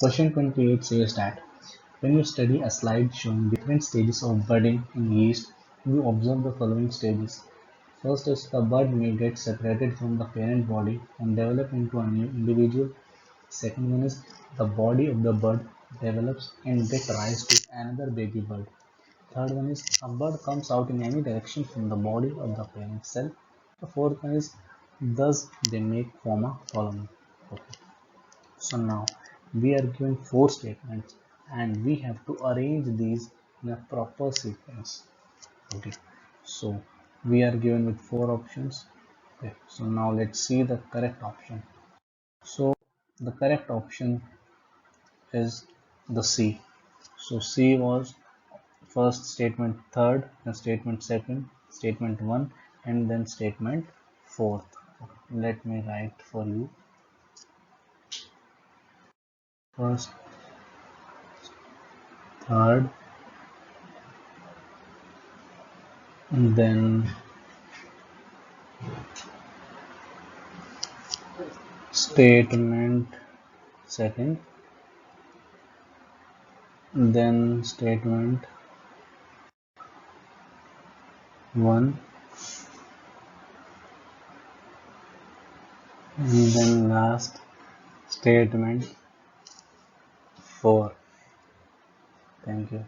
Question 28 says that when you study a slide showing different stages of budding in yeast, you observe the following stages. First is the bud may get separated from the parent body and develop into a new individual. Second one is the body of the bud develops and get rise to another baby bud. Third one is a bud comes out in any direction from the body of the parent cell. The fourth one is thus they make form a colony. Okay. So now we are given four statements and we have to arrange these in a proper sequence. Okay. So we are given with four options. Okay. So now let's see the correct option. So the correct option is the C. So C was first statement third, then statement second, statement one, and then statement fourth. Let me write for you. First, third, and then statement second, then statement one, and then last statement four. Thank you.